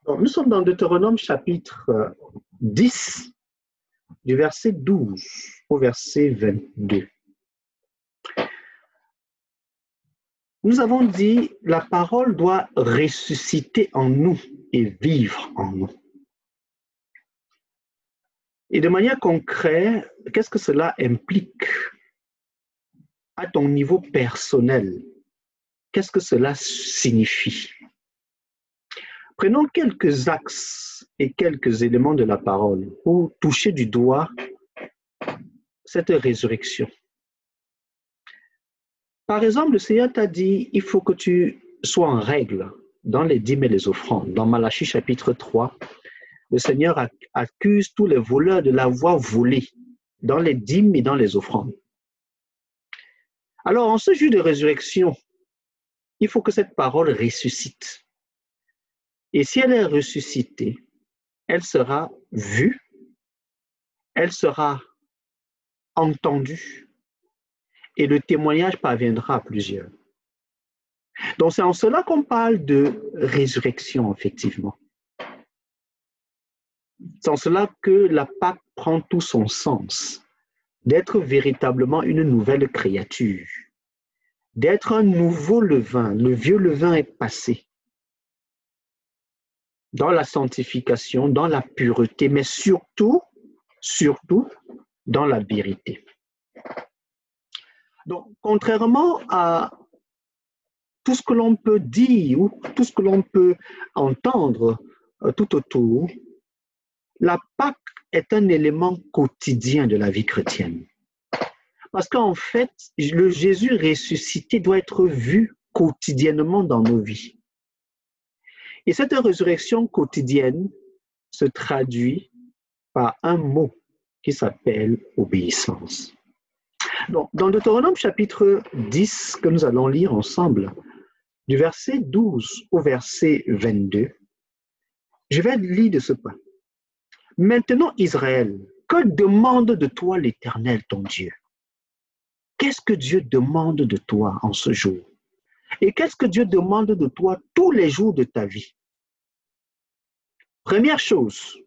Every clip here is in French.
Donc, nous sommes dans Deutéronome chapitre 10, du verset 12 au verset 22. Nous avons dit, la parole doit ressusciter en nous et vivre en nous. Et de manière concrète, qu'est-ce que cela implique à ton niveau personnel? Qu'est-ce que cela signifie? Prenons quelques axes et quelques éléments de la parole pour toucher du doigt cette résurrection. Par exemple, le Seigneur t'a dit, il faut que tu sois en règle dans les dîmes et les offrandes. Dans Malachie chapitre 3, le Seigneur accuse tous les voleurs de l'avoir volé dans les dîmes et dans les offrandes. Alors, en ce jour de résurrection, il faut que cette parole ressuscite. Et si elle est ressuscitée, elle sera vue, elle sera entendue, et le témoignage parviendra à plusieurs. Donc, c'est en cela qu'on parle de résurrection, effectivement. C'est en cela que la Pâque prend tout son sens, d'être véritablement une nouvelle créature, d'être un nouveau levain. Le vieux levain est passé dans la sanctification, dans la pureté, mais surtout dans la vérité. Donc, contrairement à tout ce que l'on peut dire ou tout ce que l'on peut entendre tout autour, la Pâque est un élément quotidien de la vie chrétienne. Parce qu'en fait, le Jésus ressuscité doit être vu quotidiennement dans nos vies. Et cette résurrection quotidienne se traduit par un mot qui s'appelle obéissance. Donc, dans Deutéronome chapitre 10, que nous allons lire ensemble, du verset 12 au verset 22, je vais lire de ce pas. Maintenant, Israël, que demande de toi l'Éternel, ton Dieu? Qu'est-ce que Dieu demande de toi en ce jour? Et qu'est-ce que Dieu demande de toi tous les jours de ta vie? Première chose,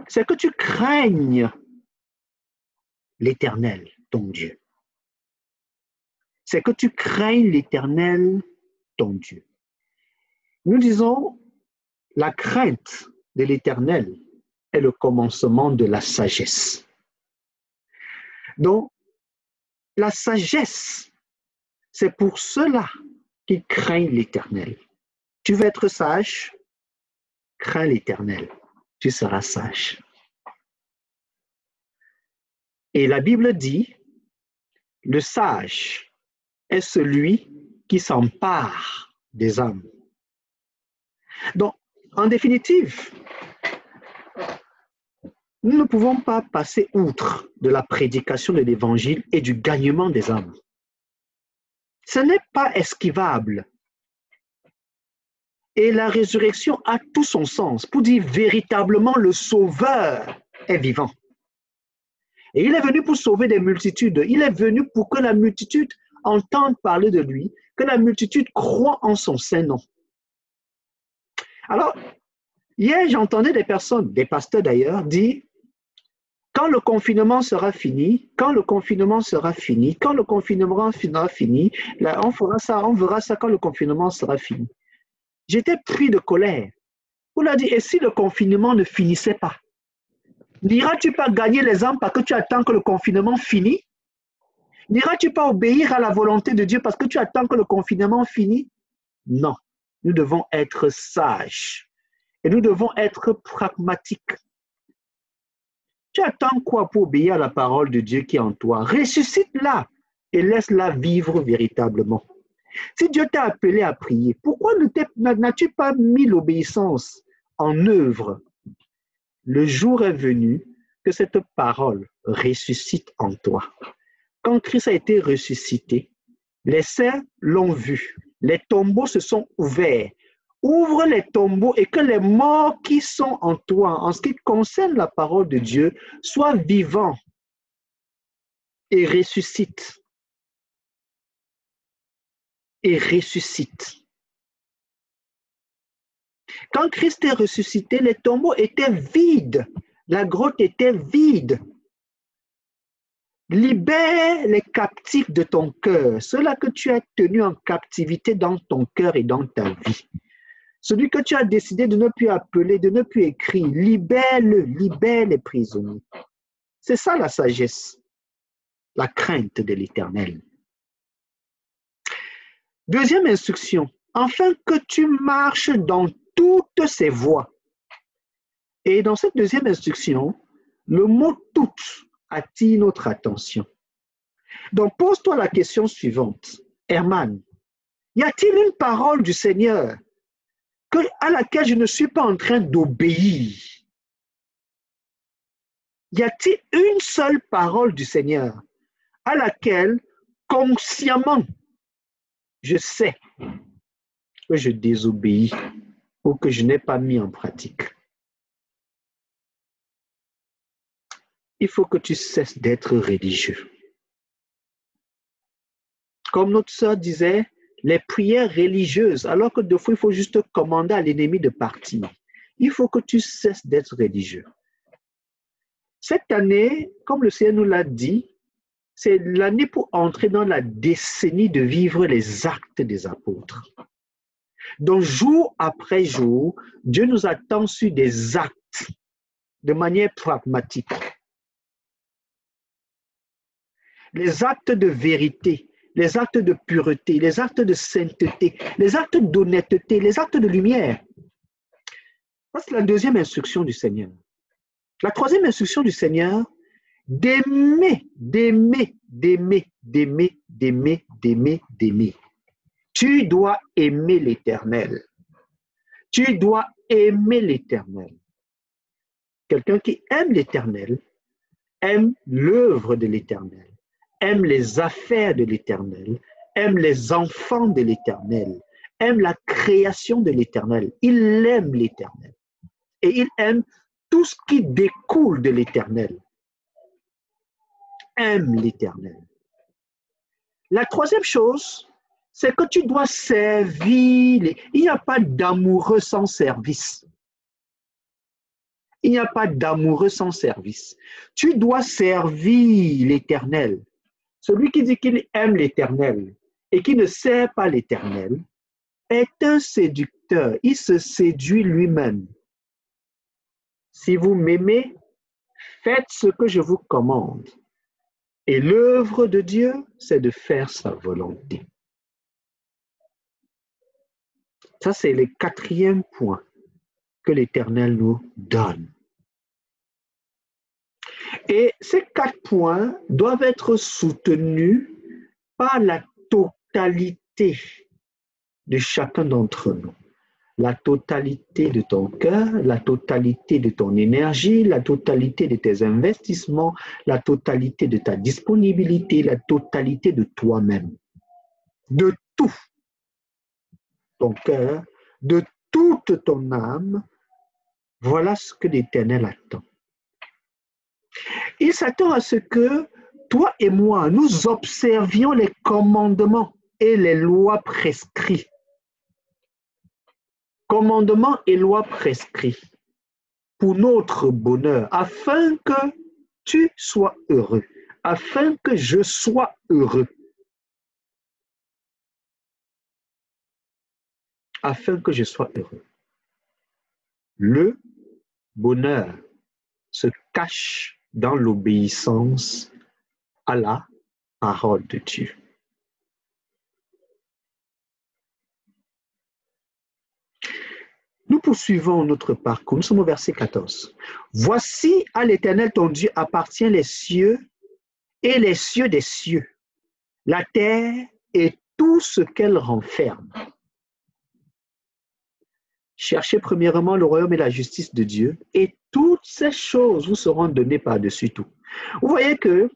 c'est que tu craignes l'Éternel, ton Dieu. C'est que tu craignes l'Éternel, ton Dieu. Nous disons, la crainte de l'Éternel est le commencement de la sagesse. Donc, la sagesse, c'est pour ceux-là qui craignent l'Éternel. Tu veux être sage? Crains l'Éternel, tu seras sage. Et la Bible dit, le sage est celui qui s'empare des âmes. Donc, en définitive, nous ne pouvons pas passer outre de la prédication de l'Évangile et du gagnement des âmes. Ce n'est pas esquivable. Et la résurrection a tout son sens pour dire véritablement le Sauveur est vivant. Et il est venu pour sauver des multitudes. Il est venu pour que la multitude entende parler de lui, que la multitude croit en son saint nom. Alors, hier, j'entendais des personnes, des pasteurs d'ailleurs, dire quand le confinement sera fini, quand le confinement sera fini, quand le confinement sera fini, là, on verra ça quand le confinement sera fini. J'étais pris de colère. On a dit, et si le confinement ne finissait pas? N'iras-tu pas gagner les âmes parce que tu attends que le confinement finisse? N'iras-tu pas obéir à la volonté de Dieu parce que tu attends que le confinement finisse? Non, nous devons être sages et nous devons être pragmatiques. Tu attends quoi pour obéir à la parole de Dieu qui est en toi? Ressuscite-la et laisse-la vivre véritablement. Si Dieu t'a appelé à prier, pourquoi n'as-tu pas mis l'obéissance en œuvre? Le jour est venu que cette parole ressuscite en toi. Quand Christ a été ressuscité, les saints l'ont vu, les tombeaux se sont ouverts. Ouvre les tombeaux et que les morts qui sont en toi, en ce qui concerne la parole de Dieu, soient vivants et ressuscitent. Et ressuscitent. Quand Christ est ressuscité, les tombeaux étaient vides. La grotte était vide. Libère les captifs de ton cœur, ceux-là que tu as tenus en captivité dans ton cœur et dans ta vie. Celui que tu as décidé de ne plus appeler, de ne plus écrire, libère-le, libère les prisonniers. C'est ça la sagesse, la crainte de l'Éternel. Deuxième instruction, afin que tu marches dans toutes ses voies. Et dans cette deuxième instruction, le mot « toutes » attire notre attention. Donc, pose-toi la question suivante. Herman, y a-t-il une parole du Seigneur à laquelle je ne suis pas en train d'obéir? Y a-t-il une seule parole du Seigneur à laquelle, consciemment, je sais que je désobéis ou que je n'ai pas mis en pratique? Il faut que tu cesses d'être religieux. Comme notre sœur disait, les prières religieuses, alors que des fois, il faut juste commander à l'ennemi de partir. Il faut que tu cesses d'être religieux. Cette année, comme le Seigneur nous l'a dit, c'est l'année pour entrer dans la décennie de vivre les actes des apôtres. Donc, jour après jour, Dieu nous attend sur des actes de manière pragmatique. Les actes de vérité, les actes de pureté, les actes de sainteté, les actes d'honnêteté, les actes de lumière. Ça, c'est la deuxième instruction du Seigneur. La troisième instruction du Seigneur, d'aimer, d'aimer, d'aimer, d'aimer, d'aimer, d'aimer, d'aimer. Tu dois aimer l'Éternel. Tu dois aimer l'Éternel. Quelqu'un qui aime l'Éternel aime l'œuvre de l'Éternel, aime les affaires de l'Éternel, aime les enfants de l'Éternel, aime la création de l'Éternel. Il aime l'Éternel et il aime tout ce qui découle de l'Éternel. Aime l'Éternel. La troisième chose, c'est que tu dois servir. Il n'y a pas d'amoureux sans service. Il n'y a pas d'amoureux sans service. Tu dois servir l'Éternel. Celui qui dit qu'il aime l'Éternel et qui ne sert pas l'Éternel est un séducteur. Il se séduit lui-même. Si vous m'aimez, faites ce que je vous commande. Et l'œuvre de Dieu, c'est de faire sa volonté. Ça, c'est le quatrième point que l'Éternel nous donne. Et ces 4 points doivent être soutenus par la totalité de chacun d'entre nous. La totalité de ton cœur, la totalité de ton énergie, la totalité de tes investissements, la totalité de ta disponibilité, la totalité de toi-même. De tout. Ton cœur, de toute ton âme, voilà ce que l'Éternel attend. Il s'attend à ce que toi et moi, nous observions les commandements et les lois prescrits. Commandements et lois prescrits pour notre bonheur, afin que tu sois heureux, afin que je sois heureux. Afin que je sois heureux. Le bonheur se cache dans l'obéissance à la parole de Dieu. Nous poursuivons notre parcours. Nous sommes au verset 14. Voici à l'Éternel ton Dieu appartient les cieux et les cieux des cieux, la terre et tout ce qu'elle renferme. Cherchez premièrement le royaume et la justice de Dieu, et toutes ces choses vous seront données par-dessus tout. Vous voyez que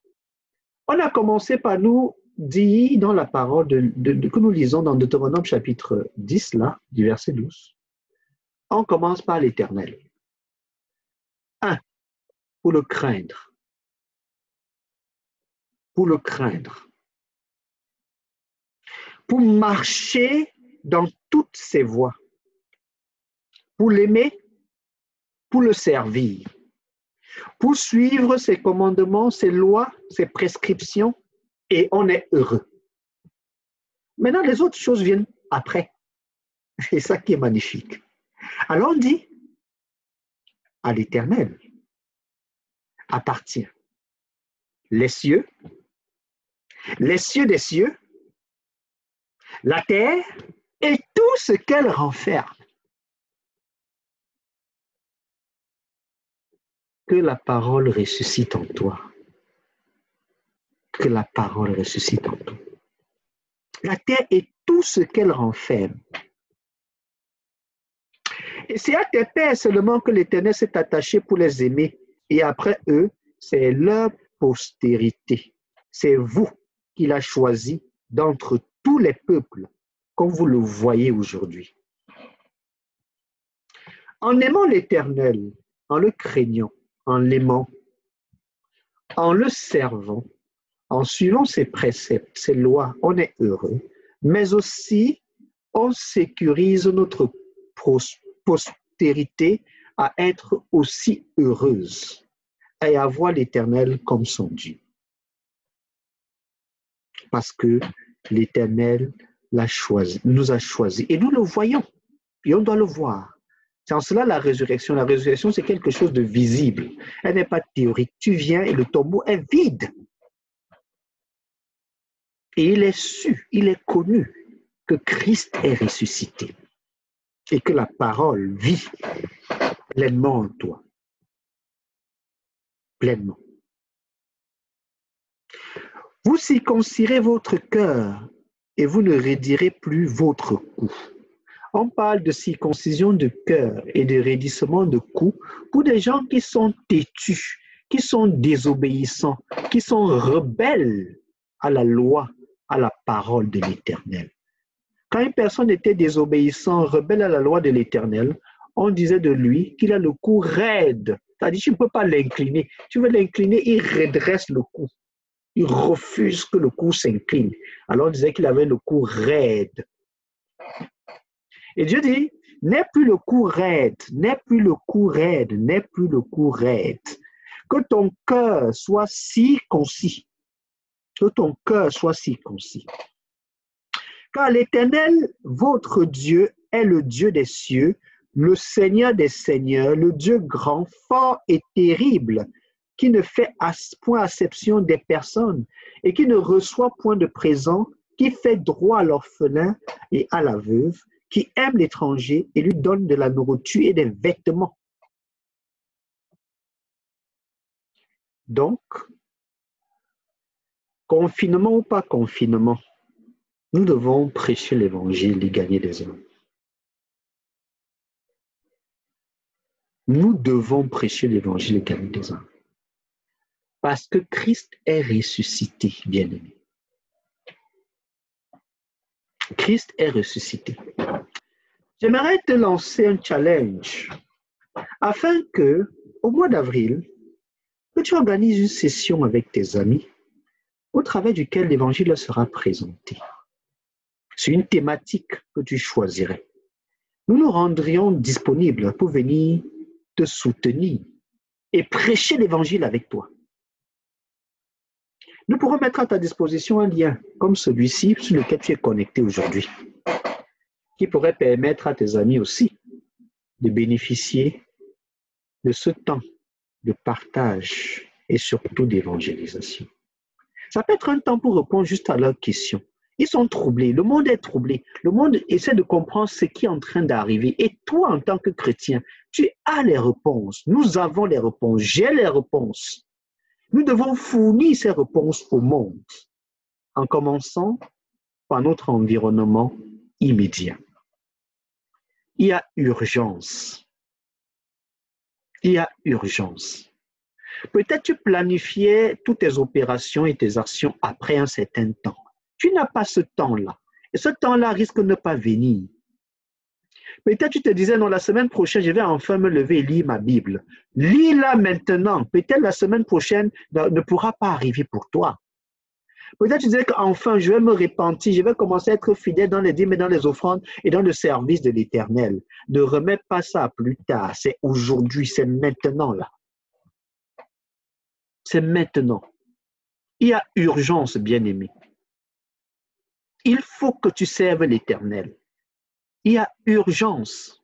on a commencé par nous dire dans la parole que nous lisons dans Deutéronome chapitre 10, là, du verset 12. On commence par l'Éternel. 1. Pour le craindre. Pour le craindre. Pour marcher dans toutes ses voies. pour l'aimer, pour le servir, pour suivre ses commandements, ses lois, ses prescriptions, et on est heureux. Maintenant, les autres choses viennent après. C'est ça qui est magnifique. Alors on dit, à l'Éternel appartient les cieux des cieux, la terre et tout ce qu'elle renferme. Que la parole ressuscite en toi. Que la parole ressuscite en toi. La terre et tout ce qu'elle renferme. Et c'est à tes pères seulement que l'Éternel s'est attaché pour les aimer. Et après eux, c'est leur postérité. C'est vous qu'il a choisi d'entre tous les peuples, comme vous le voyez aujourd'hui. En aimant l'Éternel, en le craignant, en l'aimant, en le servant, en suivant ses préceptes, ses lois, on est heureux, mais aussi on sécurise notre postérité à être aussi heureuse et à voir l'Éternel comme son Dieu. Parce que l'Éternel l'a choisi, nous a choisi et nous le voyons et on doit le voir. C'est en cela la résurrection. La résurrection, c'est quelque chose de visible. Elle n'est pas théorique. Tu viens et le tombeau est vide. Et il est su, il est connu que Christ est ressuscité et que la parole vit pleinement en toi. Pleinement. Vous circoncirez votre cœur et vous ne raidirez plus votre cou. On parle de circoncision de cœur et de raidissement de cou pour des gens qui sont têtus, qui sont désobéissants, qui sont rebelles à la loi, à la parole de l'Éternel. Quand une personne était désobéissant, rebelle à la loi de l'Éternel, on disait de lui qu'il a le cou raide. C'est-à-dire, tu ne peux pas l'incliner. Tu veux l'incliner, il redresse le cou. Il refuse que le cou s'incline. Alors on disait qu'il avait le cou raide. Et Dieu dit, n'aie plus le cou raide, n'aie plus le cou raide, n'aie plus le cou raide. Que ton cœur soit circoncis. Que ton cœur soit circoncis. Car l'Éternel, votre Dieu, est le Dieu des cieux, le Seigneur des seigneurs, le Dieu grand, fort et terrible, qui ne fait point acception des personnes et qui ne reçoit point de présent, qui fait droit à l'orphelin et à la veuve, qui aime l'étranger et lui donne de la nourriture et des vêtements. Donc, confinement ou pas confinement, nous devons prêcher l'évangile et gagner des hommes. Nous devons prêcher l'évangile et gagner des hommes. Parce que Christ est ressuscité, bien-aimé. Christ est ressuscité. J'aimerais te lancer un challenge afin que, au mois d'avril, que tu organises une session avec tes amis au travers duquel l'évangile sera présenté. C'est une thématique que tu choisirais. Nous nous rendrions disponibles pour venir te soutenir et prêcher l'évangile avec toi. Nous pourrons mettre à ta disposition un lien comme celui-ci sur lequel tu es connecté aujourd'hui, qui pourrait permettre à tes amis aussi de bénéficier de ce temps de partage et surtout d'évangélisation. Ça peut être un temps pour répondre juste à leurs questions. Ils sont troublés, le monde est troublé, le monde essaie de comprendre ce qui est en train d'arriver. Et toi, en tant que chrétien, tu as les réponses. Nous avons les réponses, j'ai les réponses. Nous devons fournir ces réponses au monde, en commençant par notre environnement immédiat. Il y a urgence. Il y a urgence. Peut-être tu planifiais toutes tes opérations et tes actions après un certain temps. Tu n'as pas ce temps-là. Et ce temps-là risque de ne pas venir. Peut-être tu te disais, non, la semaine prochaine, je vais enfin me lever et lire ma Bible. Lis-la maintenant. Peut-être la semaine prochaine ne pourra pas arriver pour toi. Peut-être tu disais qu'enfin, je vais me repentir, je vais commencer à être fidèle dans les dîmes et dans les offrandes et dans le service de l'Éternel. Ne remets pas ça à plus tard. C'est aujourd'hui, c'est maintenant là. C'est maintenant. Il y a urgence, bien-aimé. Il faut que tu serves l'Éternel. Il y a urgence.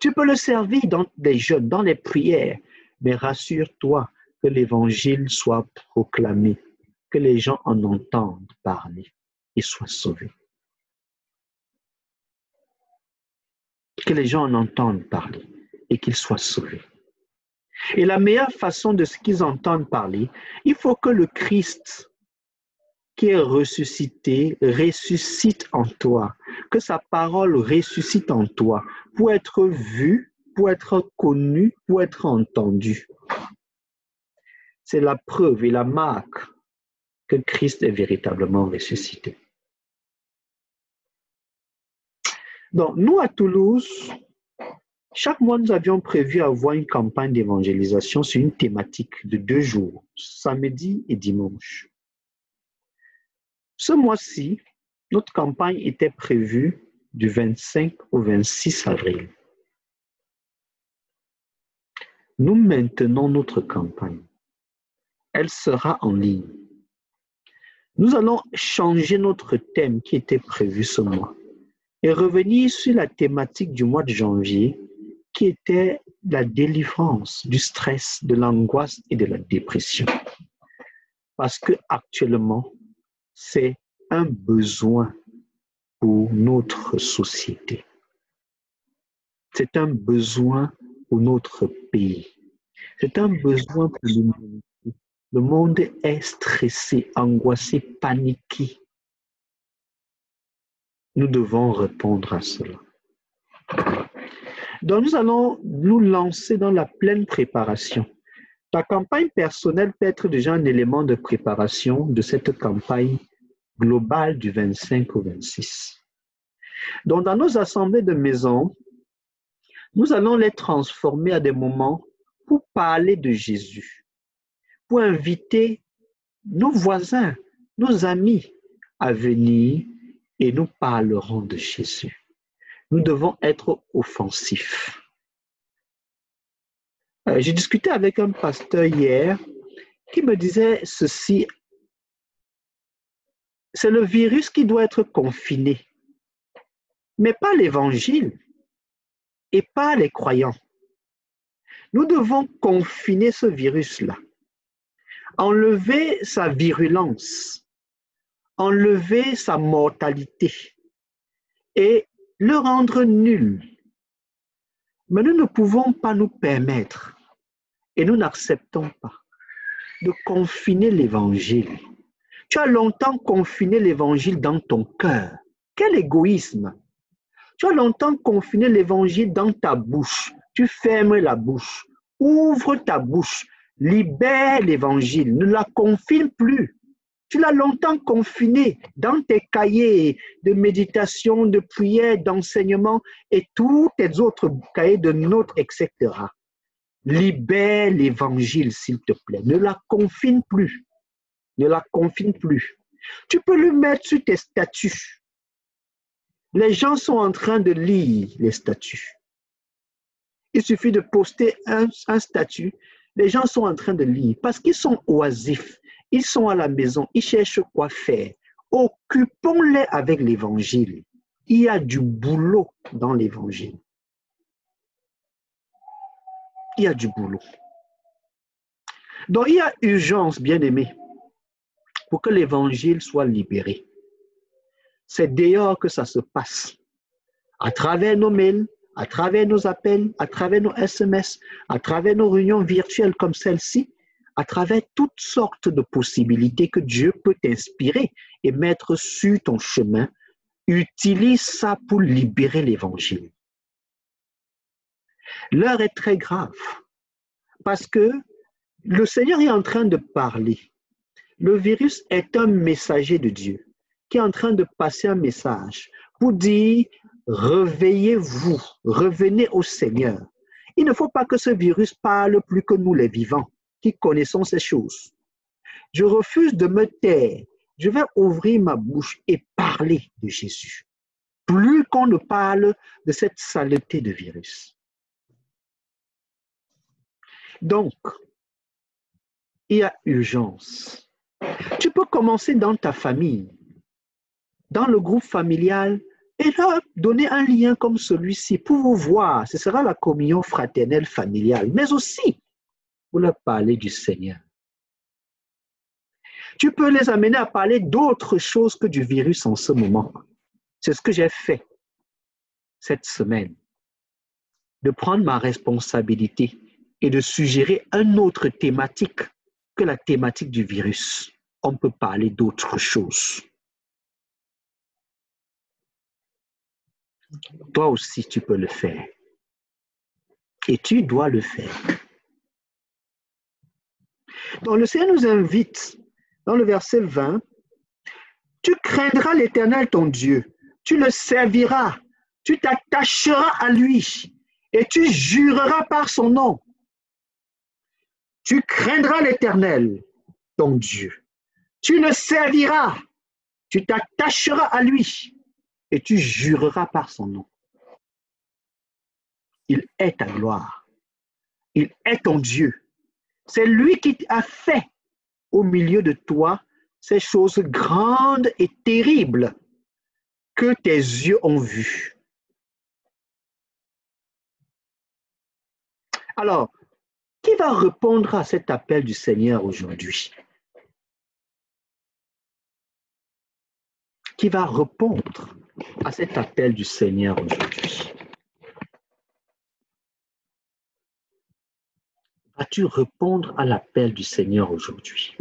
Tu peux le servir dans les jeûnes, dans les prières, mais rassure-toi que l'Évangile soit proclamé, que les gens en entendent parler et soient sauvés. Que les gens en entendent parler et qu'ils soient sauvés. Et la meilleure façon de ce qu'ils entendent parler, il faut que le Christ qui est ressuscité ressuscite en toi, que sa parole ressuscite en toi pour être vue, pour être connue, pour être entendue. C'est la preuve et la marque que Christ est véritablement ressuscité. Donc, nous à Toulouse, chaque mois, nous avions prévu avoir une campagne d'évangélisation sur une thématique de 2 jours, samedi et dimanche. Ce mois-ci, notre campagne était prévue du 25 au 26 avril. Nous maintenons notre campagne. Elle sera en ligne. Nous allons changer notre thème qui était prévu ce mois et revenir sur la thématique du mois de janvier qui était la délivrance du stress, de l'angoisse et de la dépression. Parce que actuellement, c'est un besoin pour notre société. C'est un besoin pour notre pays. C'est un besoin pour l'humanité. Le monde est stressé, angoissé, paniqué. Nous devons répondre à cela. Donc, nous allons nous lancer dans la pleine préparation. Ta campagne personnelle peut être déjà un élément de préparation de cette campagne globale du 25 au 26. Donc, dans nos assemblées de maison, nous allons les transformer à des moments pour parler de Jésus, pour inviter nos voisins, nos amis à venir et nous parlerons de Jésus. Nous devons être offensifs. J'ai discuté avec un pasteur hier qui me disait ceci, c'est le virus qui doit être confiné, mais pas l'évangile et pas les croyants. Nous devons confiner ce virus-là, enlever sa virulence, enlever sa mortalité et le rendre nul. Mais nous ne pouvons pas nous permettre, et nous n'acceptons pas, de confiner l'évangile. Tu as longtemps confiné l'évangile dans ton cœur. Quel égoïsme! Tu as longtemps confiné l'évangile dans ta bouche. Tu fermes la bouche. Ouvre ta bouche. Libère l'évangile. Ne la confine plus. Tu l'as longtemps confiné dans tes cahiers de méditation, de prière, d'enseignement et tous tes autres cahiers de notes, etc. Libère l'évangile, s'il te plaît. Ne la confine plus. Ne la confine plus. Tu peux le mettre sur tes statuts. Les gens sont en train de lire les statuts. Il suffit de poster un statut. Les gens sont en train de lire parce qu'ils sont oisifs. Ils sont à la maison. Ils cherchent quoi faire. Occupons-les avec l'évangile. Il y a du boulot dans l'évangile. Il y a du boulot. Donc, il y a urgence, bien-aimés, pour que l'évangile soit libéré. C'est dehors que ça se passe. À travers nos mails, à travers nos appels, à travers nos SMS, à travers nos réunions virtuelles comme celle-ci, à travers toutes sortes de possibilités que Dieu peut t'inspirer et mettre sur ton chemin, utilise ça pour libérer l'évangile. L'heure est très grave parce que le Seigneur est en train de parler. Le virus est un messager de Dieu qui est en train de passer un message pour dire « Réveillez-vous, revenez au Seigneur ». Il ne faut pas que ce virus parle plus que nous les vivants qui connaissons ces choses. Je refuse de me taire je vais ouvrir ma bouche et parler de Jésus. Plus qu'on ne parle de cette saleté de virus. Donc, il y a urgence. Tu peux commencer dans ta famille, dans le groupe familial, et là, donner un lien comme celui-ci pour vous voir. Ce sera la communion fraternelle familiale, mais aussi pour leur parler du Seigneur. Tu peux les amener à parler d'autres choses que du virus en ce moment. C'est ce que j'ai fait cette semaine, de prendre ma responsabilité et de suggérer une autre thématique que la thématique du virus. On peut parler d'autres choses. Toi aussi, tu peux le faire. Et tu dois le faire. Donc, le Seigneur nous invite, dans le verset 20, tu craindras l'Éternel ton Dieu, tu le serviras, tu t'attacheras à lui et tu jureras par son nom. Tu craindras l'Éternel ton Dieu, tu le serviras, tu t'attacheras à lui et tu jureras par son nom. Il est ta gloire, il est ton Dieu. C'est lui qui a fait au milieu de toi ces choses grandes et terribles que tes yeux ont vues. Alors, qui va répondre à cet appel du Seigneur aujourd'hui? Qui va répondre à cet appel du Seigneur aujourd'hui? Vas-tu répondre à l'appel du Seigneur aujourd'hui?